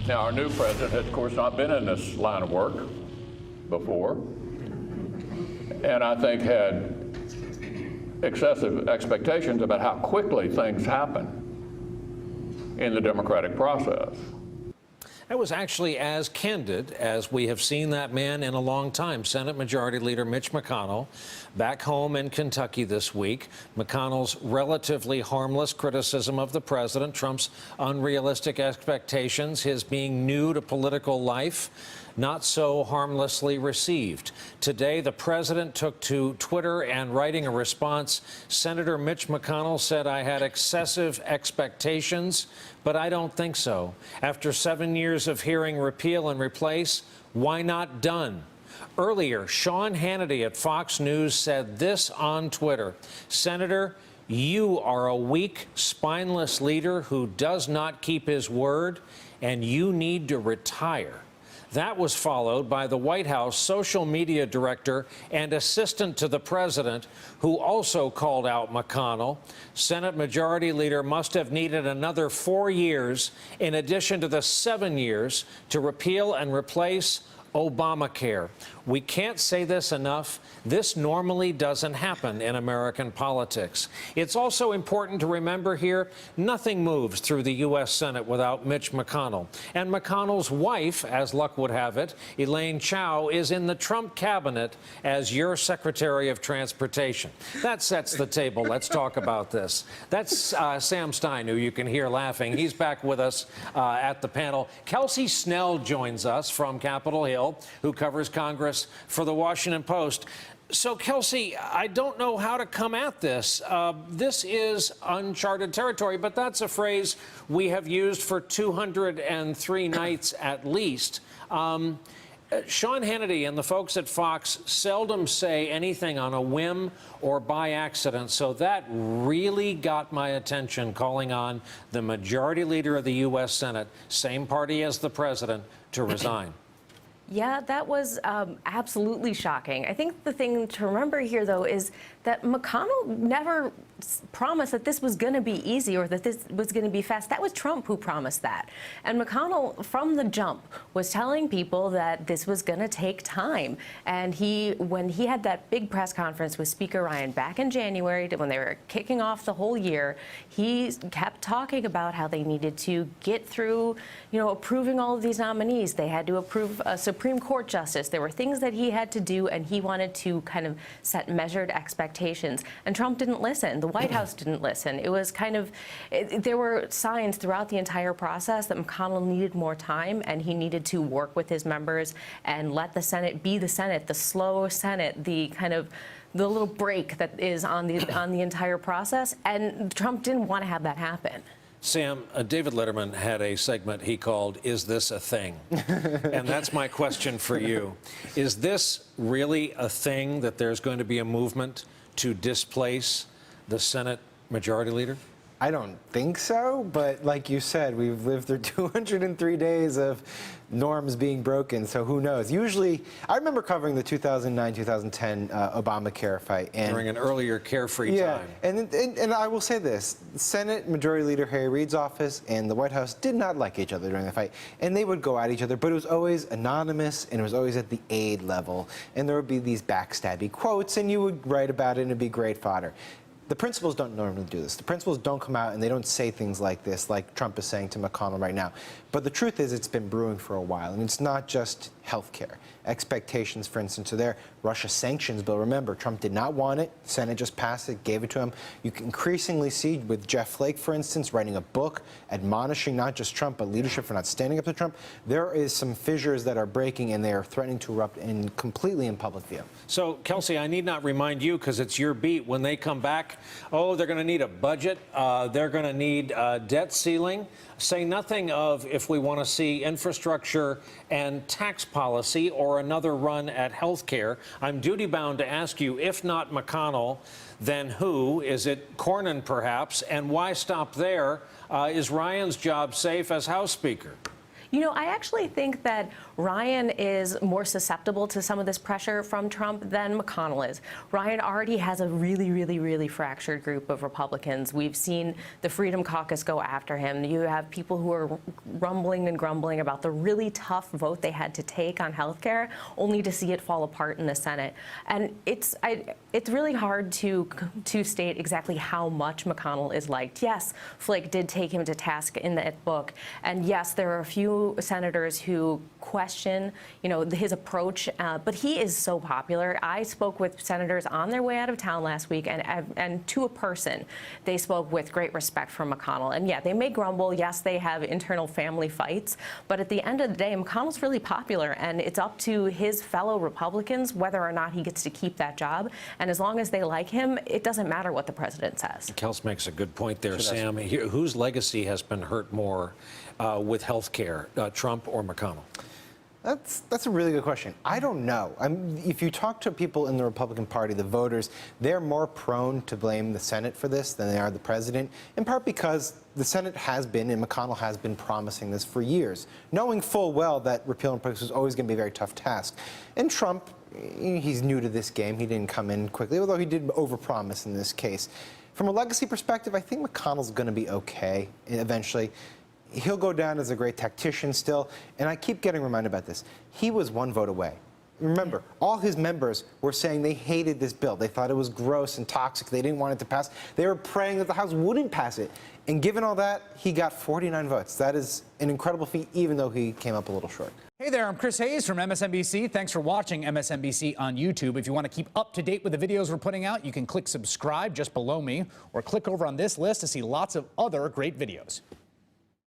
Now, our new president had, of course, not been in this line of work before, and I think had excessive expectations about how quickly things happen in the democratic process. That was actually as candid as we have seen that man in a long time. Senate Majority Leader Mitch McConnell, back home in Kentucky this week. McConnell's relatively harmless criticism of the president, Trump's unrealistic expectations, his being new to political life, not so harmlessly received. Today, the president took to Twitter and writing a response. Senator Mitch McConnell said, "I had excessive expectations, but I don't think so. After 7 years of hearing repeal and replace, why not done?" Earlier, Sean Hannity at Fox News said this on Twitter: "Senator, you are a weak, spineless leader who does not keep his word, and you need to retire." That was followed by the White House social media director and assistant to the president, who also called out McConnell. Senate Majority Leader must have needed another 4 years, in addition to the 7 years, to repeal and replace Obamacare. We can't say this enough. This normally doesn't happen in American politics. It's also important to remember here, nothing moves through the U.S. Senate without Mitch McConnell. And McConnell's wife, as luck would have it, Elaine Chao, is in the Trump cabinet as your Secretary of Transportation. That sets the table. Let's talk about this. That's Sam Stein, who you can hear laughing. He's back with us at the panel. Kelsey Snell joins us from Capitol Hill, who covers Congress for the Washington Post. So, Kelsey, I don't know how to come at this. This is uncharted territory, but that's a phrase we have used for 203 nights at least. Sean Hannity and the folks at Fox seldom say anything on a whim or by accident, so that really got my attention, calling on the Majority Leader of the U.S. Senate, same party as the president, to resign. Yeah, that was absolutely shocking. I think the thing to remember here, though, is that McConnell never promised that this was going to be easy or that this was going to be fast. That was Trump who promised that. And McConnell, from the jump, was telling people that this was going to take time. And when he had that big press conference with Speaker Ryan back in January, when they were kicking off the whole year, he kept talking about how they needed to get through, approving all of these nominees. They had to approve a Supreme Court justice. There were things that he had to do, and he wanted to kind of set measured expectations. And Trump didn't listen. The White House didn't listen. It was there were signs throughout the entire process that McConnell needed more time, and he needed to work with his members and let the Senate be the Senate, the slow Senate, the little break that is on the entire process. And Trump didn't want to have that happen. Sam, David Letterman had a segment he called, "Is This a Thing?" And that's my question for you. Is this really a thing, that there's going to be a movement to displace the Senate Majority Leader? I don't think so, but like you said, we've lived through 203 days of norms being broken, so who knows? Usually, I remember covering the 2009-2010 Obamacare fight. During an earlier carefree time. And I will say this, Senate Majority Leader Harry Reid's office and the White House did not like each other during the fight, and they would go at each other, but it was always anonymous, and it was always at the aide level, and there would be these backstabby quotes, and you would write about it, and it'd be great fodder. The principals don't normally do this. The principals don't come out and they don't say things like this, like Trump is saying to McConnell right now. But the truth is, it's been brewing for a while, and it's not just health care. Expectations, for instance, are there. Russia sanctions bill, remember, Trump did not want it. The Senate just passed it, gave it to him. You can increasingly see with Jeff Flake, for instance, writing a book admonishing not just Trump, but leadership for not standing up to Trump. There is some fissures that are breaking, and they are threatening to erupt completely in public view. So, Kelsey, I need not remind you, because it's your beat, when they come back, they're going to need a budget, they're going to need debt ceiling. Say nothing of if we want to see infrastructure and tax policy or another run at health care. I'm duty-bound to ask you, if not McConnell, then who? Is it Cornyn, perhaps? And why stop there? Is Ryan's job safe as House Speaker? You know, I actually think that Ryan is more susceptible to some of this pressure from Trump than McConnell is. Ryan already has a really fractured group of Republicans. We've seen the Freedom Caucus go after him. You have people who are rumbling and grumbling about the really tough vote they had to take on health care, only to see it fall apart in the Senate. And it's really hard to state exactly how much McConnell is liked. Yes, Flake did take him to task in that book, and yes, there are a few senators who question, you know, his approach, but he is so popular. I spoke with senators on their way out of town last week, and to a person, they spoke with great respect for McConnell. And yeah, they may grumble. Yes, they have internal family fights, but at the end of the day, McConnell's really popular, and it's up to his fellow Republicans whether or not he gets to keep that job. And as long as they like him, it doesn't matter what the president says. Kels makes a good point there, Sam. Whose legacy has been hurt more with health care, Trump or McConnell? That's a really good question. I don't know. If you talk to people in the Republican Party, the voters, they're more prone to blame the Senate for this than they are the president, in part because the Senate has been, and McConnell has been promising this for years, knowing full well that repeal and replace was always going to be a very tough task. And Trump, he's new to this game. He didn't come in quickly, although he did overpromise in this case. From a legacy perspective, I think McConnell's going to be okay eventually. He'll go down as a great tactician still, and I keep getting reminded about this. He was one vote away. Remember, all his members were saying they hated this bill. They thought it was gross and toxic. They didn't want it to pass. They were praying that the House wouldn't pass it. And given all that, he got 49 votes. That is an incredible feat, even though he came up a little short. Hey there, I'm Chris Hayes from MSNBC. Thanks for watching MSNBC on YouTube. If you want to keep up to date with the videos we're putting out, you can click subscribe just below me, or click over on this list to see lots of other great videos.